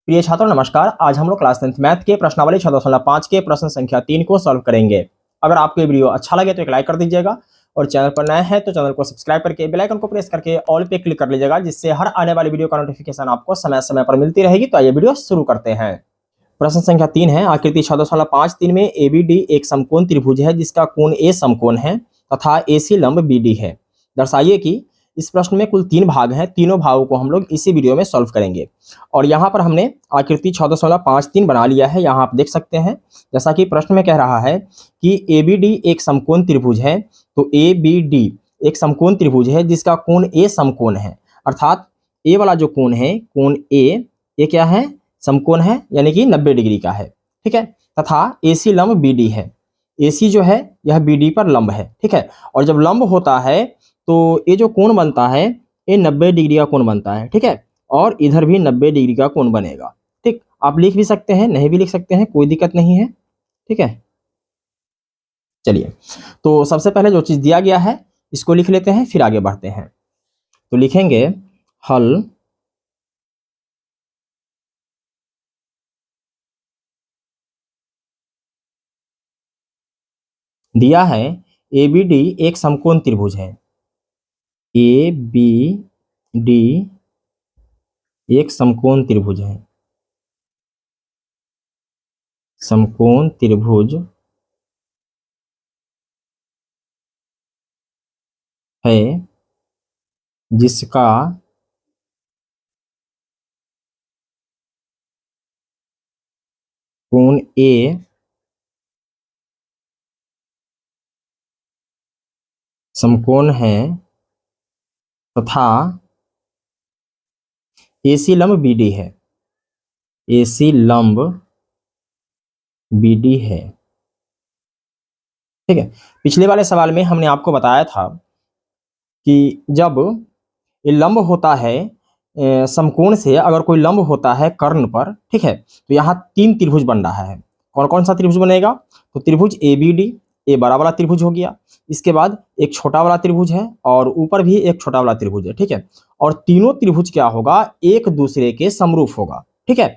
प्रिय छात्रों नमस्कार। आज हम लोग क्लास 10th मैथ के प्रश्नावली 6.5 के प्रश्न संख्या 3 को सॉल्व करेंगे। अगर आपको ये वीडियो अच्छा लगे तो एक लाइक कर दीजिएगा और चैनल पर नए हैं तो चैनल को सब्सक्राइब करके बेल आइकन को प्रेस करके ऑल पे क्लिक कर लीजिएगा, जिससे हर आने वाली वीडियो का नोटिफिकेशन आपको समय समय पर मिलती रहेगी। तो आइए वीडियो शुरू करते हैं। प्रश्न संख्या 3 है, आकृति 6.5 में एबीडी एक समकोण त्रिभुज है जिसका कोण ए समकोण है तथा एसी लंब बीडी है। दर्शाइए कि इस प्रश्न में कुल 3 भाग हैं, तीनों भागों को हम लोग इसी वीडियो में सॉल्व करेंगे। और यहाँ पर हमने आकृति 6.53 बना लिया है, यहाँ आप देख सकते हैं। जैसा कि प्रश्न में कह रहा है कि एबीडी एक समकोण त्रिभुज है, तो एबीडी एक समकोण त्रिभुज है जिसका कोण ए समकोण है, अर्थात ए वाला जो कोण है, कोण ए, ये क्या है, समकोण है, यानी कि 90 डिग्री का है, ठीक है। तथा एसी लंब बीडी है, एसी जो है यह बीडी पर लंब है, ठीक है। और जब लंब होता है तो ये जो कोण बनता है ये 90 डिग्री का कोण बनता है, ठीक है। और इधर भी 90 डिग्री का कोण बनेगा, ठीक। आप लिख भी सकते हैं, नहीं भी लिख सकते हैं, कोई दिक्कत नहीं है, ठीक है। चलिए, तो सबसे पहले जो चीज दिया गया है इसको लिख लेते हैं, फिर आगे बढ़ते हैं। तो लिखेंगे हल दिया है एबीडी एक समकोण त्रिभुज है, ए बी डी एक समकोण त्रिभुज है, समकोण त्रिभुज है जिसका कोण ए समकोण है तथा एसी लंब बीडी है, एसी लंब बीडी है, ठीक है। पिछले वाले सवाल में हमने आपको बताया था कि जब ये लंब होता है समकोण से, अगर कोई लंब होता है कर्ण पर, ठीक है, तो यहाँ 3 त्रिभुज बन रहा है। कौन कौन सा त्रिभुज बनेगा? तो त्रिभुज ए बी डी, ए बड़ा वाला त्रिभुज हो गया, इसके बाद एक छोटा वाला त्रिभुज है और ऊपर भी एक छोटा वाला त्रिभुज है, ठीक है। और तीनों त्रिभुज क्या होगा, एक दूसरे के समरूप होगा, ठीक है।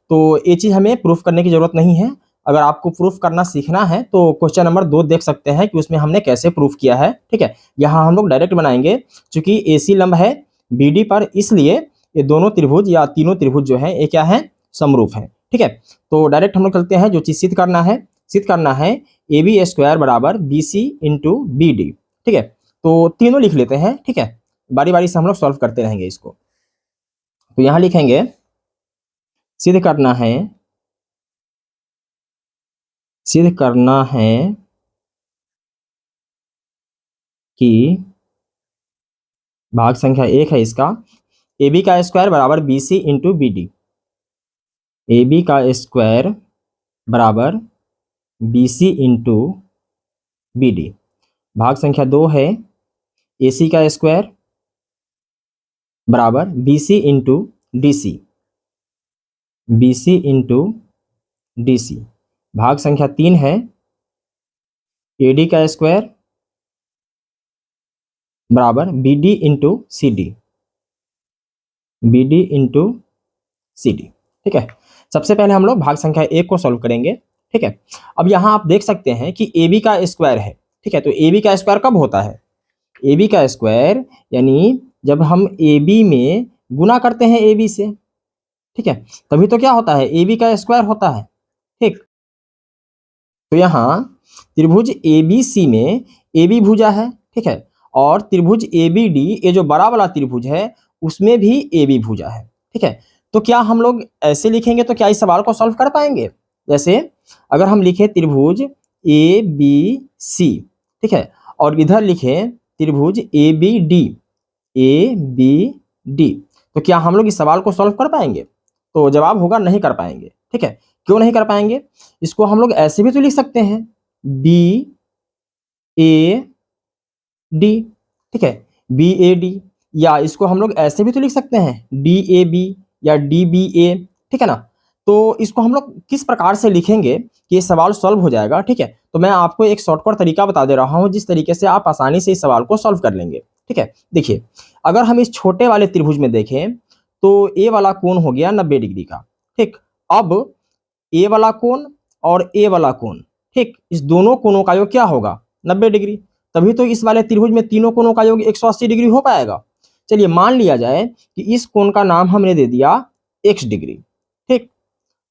तो ये चीज हमें प्रूफ करने की जरूरत नहीं है। अगर आपको प्रूफ करना सीखना है तो क्वेश्चन नंबर 2 देख सकते हैं कि उसमें हमने कैसे प्रूफ किया है, ठीक है। यहाँ हम लोग डायरेक्ट बनाएंगे, चूंकि एसी लंब है बीडी पर, इसलिए ये दोनों त्रिभुज या तीनों त्रिभुज जो है ये क्या है, समरूप है, ठीक है। तो डायरेक्ट हम लोग चलते हैं, जो चीज सिद्ध करना है ए बी स्क्वायर बराबर B C into B D, ठीक है। तो तीनों लिख लेते हैं, ठीक है, बारी बारी से हम लोग सॉल्व करते रहेंगे इसको। तो यहां लिखेंगे सिद्ध करना है कि भाग संख्या 1 है इसका, ए बी का स्क्वायर बराबर B C into B D, A B का स्क्वायर बराबर B C into B D. भाग संख्या 2 है ए सी का स्क्वायर बराबर B C into D C, B C into D C. भाग संख्या 3 है ए डी का स्क्वायर बराबर B D into C D, B D into C D, ठीक है। सबसे पहले हम लोग भाग संख्या 1 को सॉल्व करेंगे, ठीक है। अब यहाँ आप देख सकते हैं कि ए बी का स्क्वायर है, ठीक है। तो ए बी का स्क्वायर कब होता है? ए बी का स्क्वायर यानी जब हम ए बी में गुना करते हैं ए बी से, ठीक है, तभी तो क्या होता है, ए बी का स्क्वायर होता है, ठीक। तो यहाँ त्रिभुज ए बी सी में ए बी भुजा है, ठीक है, और त्रिभुज ए बी डी, ये जो बड़ा वाला त्रिभुज है उसमें भी ए बी भुजा है, ठीक है। तो क्या हम लोग ऐसे लिखेंगे तो क्या इस सवाल को सॉल्व कर पाएंगे? जैसे अगर हम लिखें त्रिभुज ए बी सी, ठीक है, और इधर लिखें त्रिभुज A B D, A B D, तो क्या हम लोग इस सवाल को सॉल्व कर पाएंगे? तो जवाब होगा नहीं कर पाएंगे, ठीक है। क्यों नहीं कर पाएंगे? इसको हम लोग ऐसे भी तो लिख सकते हैं, बी ए डी, ठीक है, बी ए डी, या इसको हम लोग ऐसे भी तो लिख सकते हैं, डी ए बी या डी बी ए, ठीक है ना। तो इसको हम लोग किस प्रकार से लिखेंगे कि ये सवाल सॉल्व हो जाएगा, ठीक है। तो मैं आपको एक शॉर्टकट तरीका बता दे रहा हूं जिस तरीके से आप आसानी से इस सवाल को सॉल्व कर लेंगे, ठीक है। देखिए, अगर हम इस छोटे वाले त्रिभुज में देखें तो ए वाला कोण हो गया 90 डिग्री का, ठीक। अब ए वाला कोण और ए वाला कोण, ठीक, इस दोनों कोणों का योग क्या होगा 90 डिग्री। तभी तो इस वाले त्रिभुज में तीनों कोणों का योग 180 डिग्री हो पाएगा। चलिए मान लिया जाए कि इस कोण का नाम हमने दे दिया x डिग्री, ठीक।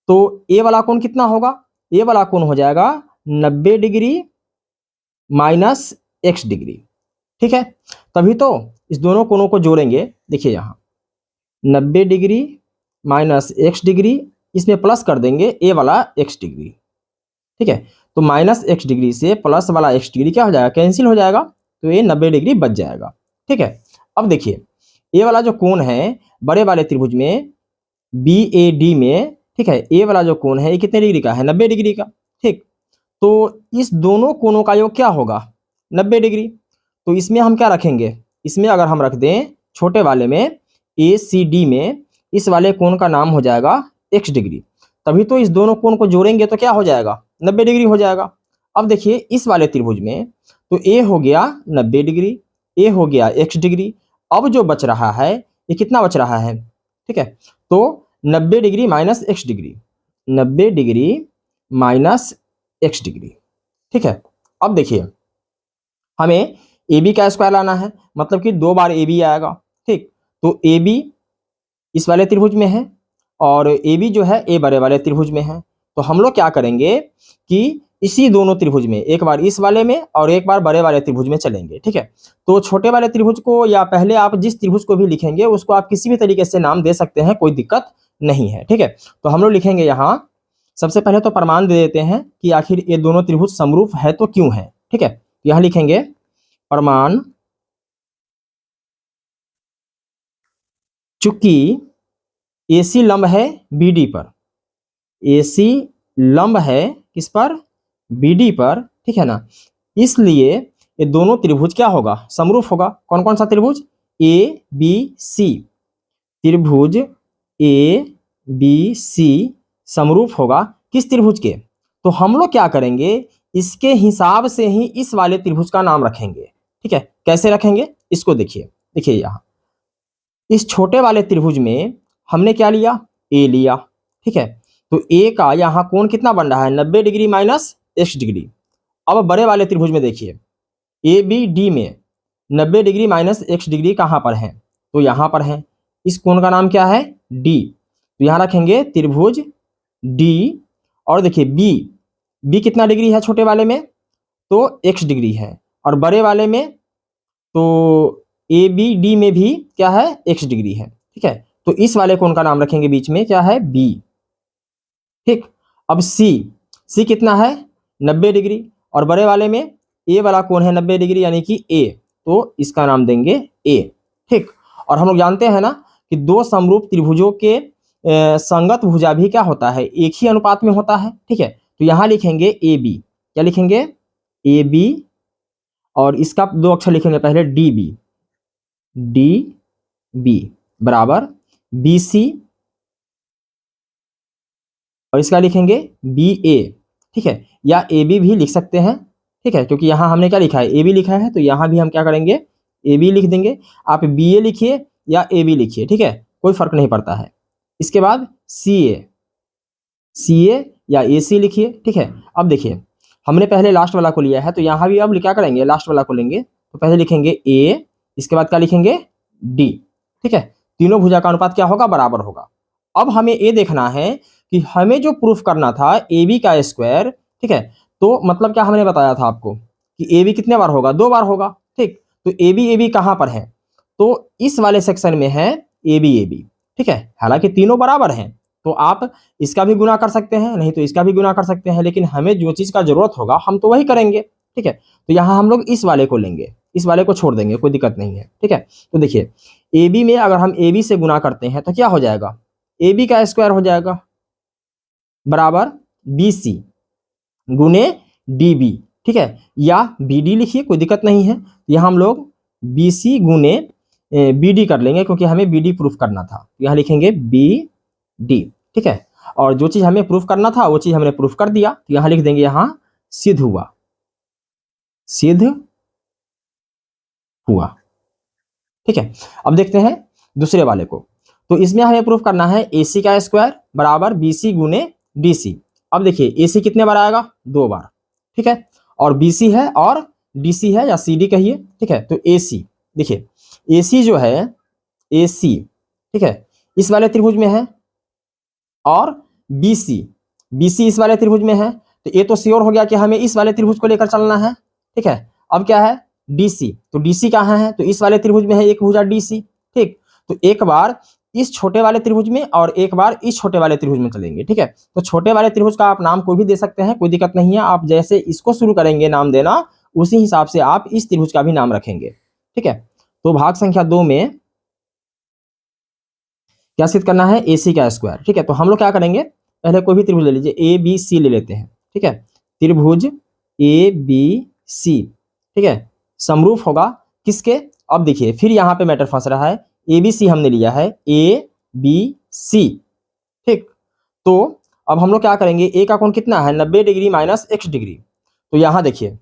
तो ए वाला कोण कितना होगा, ए वाला कोण हो जाएगा 90 डिग्री माइनस x डिग्री, ठीक है। तभी तो इस दोनों कोणों को जोड़ेंगे, देखिए यहाँ 90 डिग्री माइनस x डिग्री, इसमें प्लस कर देंगे ए वाला x डिग्री, ठीक है। तो माइनस x डिग्री से प्लस वाला x डिग्री क्या हो जाएगा, कैंसिल हो जाएगा, तो ये 90 डिग्री बच जाएगा, ठीक है। अब देखिए ए वाला जो कोण है बड़े वाले त्रिभुज में BAD में, ठीक है, ए वाला जो कोण है ये कितने डिग्री का है 90 डिग्री का, ठीक। तो इस दोनों कोणों का योग क्या होगा 90 डिग्री। तो इसमें हम क्या रखेंगे, इसमें अगर हम रख दें छोटे वाले में ACD में, इस वाले कोण का नाम हो जाएगा x डिग्री। तभी तो इस दोनों कोण को जोड़ेंगे तो क्या हो जाएगा 90 डिग्री हो जाएगा। अब देखिए इस वाले त्रिभुज में तो ए हो गया 90 डिग्री, ए हो गया x डिग्री। अब जो बच रहा है ये कितना बच रहा है, ठीक है। तो 90 degree minus x degree, 90 degree minus x degree, ठीक है। अब देखिए हमें AB का स्क्वायर लाना है, मतलब कि 2 बार AB आएगा, ठीक। तो AB इस वाले त्रिभुज में है और AB जो है ए बड़े वाले त्रिभुज में है। तो हम लोग क्या करेंगे कि इसी दोनों त्रिभुज में एक बार इस वाले में और एक बार बड़े वाले त्रिभुज में चलेंगे, ठीक है। तो छोटे वाले त्रिभुज को या पहले आप जिस त्रिभुज को भी लिखेंगे उसको आप किसी भी तरीके से नाम दे सकते हैं, कोई दिक्कत नहीं है, ठीक है। तो हम लोग लिखेंगे यहाँ सबसे पहले तो प्रमाण दे देते हैं कि आखिर ये दोनों त्रिभुज समरूप है तो क्यों है, ठीक है। यहाँ लिखेंगे प्रमाण, चूंकि AC लंब है BD पर, AC लंब है किस पर BD पर, ठीक है ना, इसलिए ये दोनों त्रिभुज क्या होगा समरूप होगा। कौन कौन सा त्रिभुज ABC, त्रिभुज ABC समरूप होगा किस त्रिभुज के। तो हम लोग क्या करेंगे इसके हिसाब से ही इस वाले त्रिभुज का नाम रखेंगे, ठीक है। कैसे रखेंगे इसको देखिए, देखिए यहाँ इस छोटे वाले त्रिभुज में हमने क्या लिया A लिया, ठीक है। तो A का यहाँ कोण कितना बन रहा है 90 डिग्री माइनस x डिग्री। अब बड़े वाले त्रिभुज में देखिए ABD में 90 डिग्री माइनस x डिग्री कहाँ पर है, तो यहाँ पर है। इस कोण का नाम क्या है D, तो यहाँ रखेंगे त्रिभुज D। और देखिए B कितना डिग्री है छोटे वाले में, तो x डिग्री है, और बड़े वाले में तो ABD में भी क्या है x डिग्री है, ठीक है। तो इस वाले कोण का नाम रखेंगे बीच में क्या है B, ठीक। अब C कितना है 90 डिग्री, और बड़े वाले में A वाला कोण है 90 डिग्री यानी कि A, तो इसका नाम देंगे A, ठीक। और हम लोग जानते हैं ना कि दो समरूप त्रिभुजों के संगत भुजा भी क्या होता है एक ही अनुपात में होता है, ठीक है। तो यहाँ लिखेंगे AB, क्या लिखेंगे AB, और इसका 2 अक्षर लिखेंगे पहले DB बराबर BC, और इसका लिखेंगे BA, ठीक है, या AB भी लिख सकते हैं, ठीक है, क्योंकि यहाँ हमने क्या लिखा है AB लिखा है, तो यहाँ भी हम क्या करेंगे AB लिख देंगे। आप BA लिखिए या AB लिखिए, ठीक है, कोई फर्क नहीं पड़ता है। इसके बाद CA या AC लिखिए, ठीक है। अब देखिए हमने पहले लास्ट वाला को लिया है, तो यहाँ भी अब क्या करेंगे लास्ट वाला को लेंगे, तो पहले लिखेंगे A, इसके बाद क्या लिखेंगे D, ठीक है। तीनों भुजा का अनुपात क्या होगा बराबर होगा। अब हमें ये देखना है कि हमें जो प्रूफ करना था AB का स्क्वायर, ठीक है, तो मतलब क्या हमने बताया था आपको कि AB कितने बार होगा 2 बार होगा, ठीक। तो AB कहाँ पर है, तो इस वाले सेक्शन में है AB, ठीक है। हालांकि तीनों बराबर हैं, तो आप इसका भी गुना कर सकते हैं, नहीं तो इसका भी गुना कर सकते हैं, लेकिन हमें जो चीज का जरूरत होगा हम तो वही करेंगे, ठीक है। तो यहाँ हम लोग इस वाले को लेंगे, इस वाले को छोड़ देंगे, कोई दिक्कत नहीं है, ठीक है। तो देखिए AB में अगर हम AB से गुना करते हैं तो क्या हो जाएगा AB का स्क्वायर हो जाएगा बराबर BC गुने DB, ठीक है, या BD लिखिए कोई दिक्कत नहीं है। यहाँ हम लोग BC गुने BD कर लेंगे क्योंकि हमें BD प्रूफ करना था, यहाँ लिखेंगे BD, ठीक है। और जो चीज हमें प्रूफ करना था वो चीज हमने प्रूफ कर दिया, तो यहाँ लिख देंगे यहाँ सिद्ध हुआ, ठीक है। अब देखते हैं दूसरे वाले को। तो इसमें हमें प्रूफ करना है AC का स्क्वायर बराबर BC गुने DC। अब देखिए AC कितने बार आएगा, 2 बार, ठीक है, और BC है और DC है या CD कहिए, ठीक है। तो AC देखिए, AC जो है AC, ठीक है, इस वाले त्रिभुज में है, और BC इस वाले त्रिभुज में है। तो ये तो श्योर हो गया कि हमें इस वाले त्रिभुज को लेकर चलना है, ठीक है। अब क्या है, DC, तो DC कहाँ है, तो इस वाले त्रिभुज में है एक भुजा DC, ठीक। तो एक बार इस छोटे वाले त्रिभुज में और एक बार इस छोटे वाले त्रिभुज में चलेंगे, ठीक है। तो छोटे वाले त्रिभुज का आप नाम कोई भी दे सकते हैं, कोई दिक्कत नहीं है। आप जैसे इसको शुरू करेंगे नाम देना, उसी हिसाब से आप इस त्रिभुज का भी नाम रखेंगे, ठीक है। तो भाग संख्या 2 में क्या सिद्ध करना है, AC का स्क्वायर, ठीक है। तो हम लोग क्या करेंगे, पहले कोई भी त्रिभुज ले लीजिए, ABC ले लेते हैं, ठीक है। त्रिभुज ABC, ठीक है, समरूप होगा किसके, अब देखिए फिर यहाँ पे मैटर फंस रहा है। ABC हमने लिया है, ABC, ठीक। तो अब हम लोग क्या करेंगे, A का कोण कितना है, 90 डिग्री माइनस x डिग्री। तो यहाँ देखिए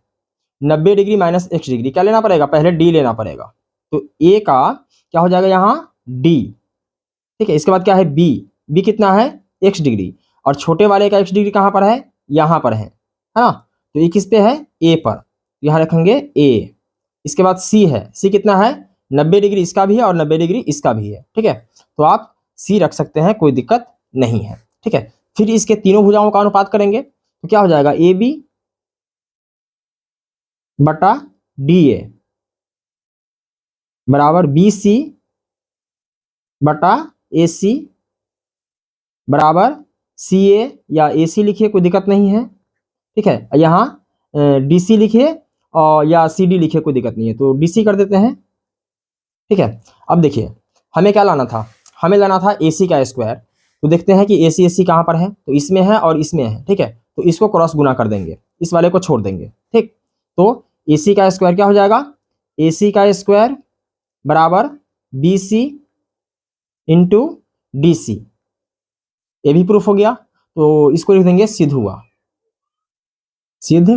90 डिग्री माइनस x डिग्री, क्या लेना पड़ेगा, पहले D लेना पड़ेगा। तो A का क्या हो जाएगा यहाँ D, ठीक है। इसके बाद क्या है B कितना है, x डिग्री, और छोटे वाले का x डिग्री कहाँ पर है, यहाँ पर है ना। तो ये किस पे है, A पर, यहाँ रखेंगे A। इसके बाद C है, C कितना है, 90 डिग्री इसका भी है और 90 डिग्री इसका भी है, ठीक है। तो आप C रख सकते हैं, कोई दिक्कत नहीं है, ठीक है। फिर इसके तीनों भुजाओं का अनुपात करेंगे तो क्या हो जाएगा, AB बटा DA बराबर BC बटा AC बराबर CA, या AC लिखिए कोई दिक्कत नहीं है, ठीक है। यहाँ DC लिखिए और या CD लिखिए, कोई दिक्कत नहीं है। तो DC कर देते हैं, ठीक है। अब देखिए हमें क्या लाना था, हमें लाना था AC का स्क्वायर। तो देखते हैं कि AC कहाँ पर है, तो इसमें है और इसमें है, ठीक है। तो इसको क्रॉस गुना कर देंगे, इस वाले को छोड़ देंगे, ठीक। तो AC का स्क्वायर क्या हो जाएगा, AC का स्क्वायर बराबर BC इंटू DC, ये भी प्रूफ हो गया। तो इसको लिख देंगे सिद्ध हुआ, सिद्ध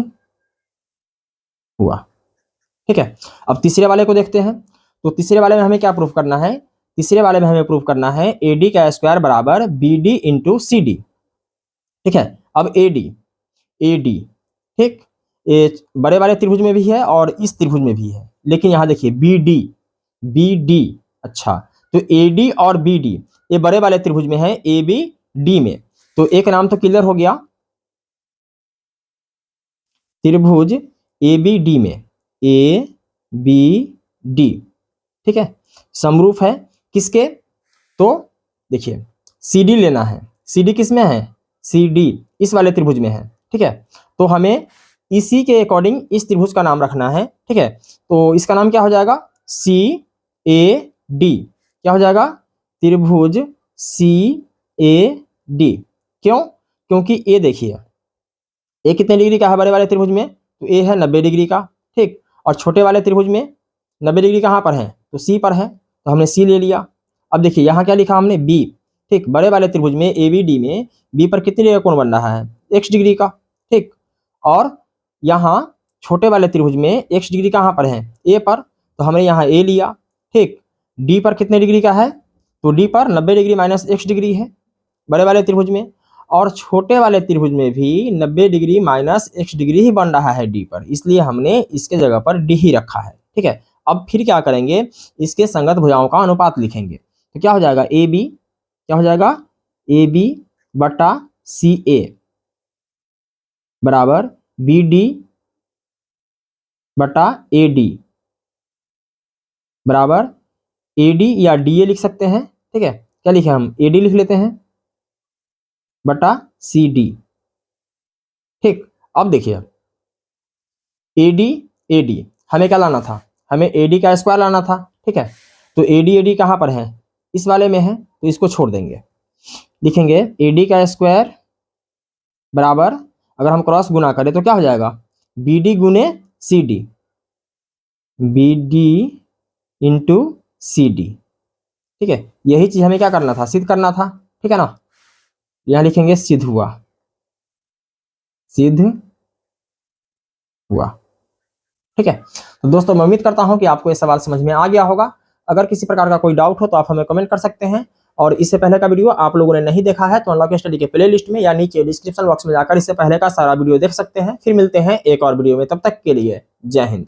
हुआ, ठीक है। अब तीसरे वाले को देखते हैं। तो तीसरे वाले में हमें क्या प्रूफ करना है, तीसरे वाले में हमें प्रूफ करना है AD का स्क्वायर बराबर BD इंटू CD, ठीक है। अब AD, ठीक, ये बड़े वाले त्रिभुज में भी है और इस त्रिभुज में भी है, लेकिन यहाँ देखिए BD, अच्छा। तो AD और BD ये बड़े वाले त्रिभुज में है, ABD में। तो एक नाम तो क्लियर हो गया, त्रिभुज ABD में, ABD, ठीक है, समरूप है किसके, तो देखिए CD लेना है, CD किस में है, CD इस वाले त्रिभुज में है, ठीक है। तो हमें इसी के अकॉर्डिंग इस त्रिभुज का नाम रखना है, ठीक है। तो इसका नाम क्या हो जाएगा, CAD, क्या हो जाएगा, त्रिभुज CAD। क्यों, क्योंकि ए देखिए ए कितने डिग्री का है बड़े वाले त्रिभुज में, तो ए है 90 डिग्री का, ठीक। और छोटे वाले त्रिभुज में 90 डिग्री कहाँ पर है, तो सी पर है, तो हमने सी ले लिया। अब देखिए यहाँ क्या लिखा हमने, बी, ठीक। बड़े वाले त्रिभुज में ABD में बी पर कितने डिग्री का कोण बन रहा है, x डिग्री का, ठीक। और यहाँ छोटे वाले त्रिभुज में x डिग्री कहाँ पर है, ए पर, तो हमने यहाँ ए लिया, ठीक। डी पर कितने डिग्री का है, तो डी पर 90 डिग्री माइनस x डिग्री है बड़े वाले त्रिभुज में, और छोटे वाले त्रिभुज में भी 90 डिग्री माइनस x डिग्री ही बन रहा है डी पर, इसलिए हमने इसके जगह पर डी ही रखा है, ठीक है। अब फिर क्या करेंगे, इसके संगत भुजाओं का अनुपात लिखेंगे। तो क्या हो जाएगा, AB, क्या हो जाएगा, AB बटा CA बराबर BD बटा AD बराबर AD या DA लिख सकते हैं, ठीक है। क्या लिखे हम, AD लिख लेते हैं बटा CD, ठीक। अब देखिए AD हमें क्या लाना था, हमें AD का स्क्वायर लाना था, ठीक है। तो AD कहाँ पर है, इस वाले में है, तो इसको छोड़ देंगे, लिखेंगे AD का स्क्वायर बराबर, अगर हम क्रॉस गुना करें तो क्या हो जाएगा, BD गुने CD, BD इंटू CD, ठीक है। यही चीज हमें क्या करना था, सिद्ध करना था, ठीक है ना। यहां लिखेंगे सिद्ध हुआ, सिद्ध हुआ, ठीक है। तो दोस्तों मैं उम्मीद करता हूं कि आपको ये सवाल समझ में आ गया होगा। अगर किसी प्रकार का कोई डाउट हो तो आप हमें कमेंट कर सकते हैं। और इससे पहले का वीडियो आप लोगों ने नहीं देखा है तो अनलॉक स्टडी के प्ले लिस्ट में या नीचे डिस्क्रिप्शन बॉक्स में जाकर इससे पहले का सारा वीडियो देख सकते हैं। फिर मिलते हैं एक और वीडियो में, तब तक के लिए जय हिंद।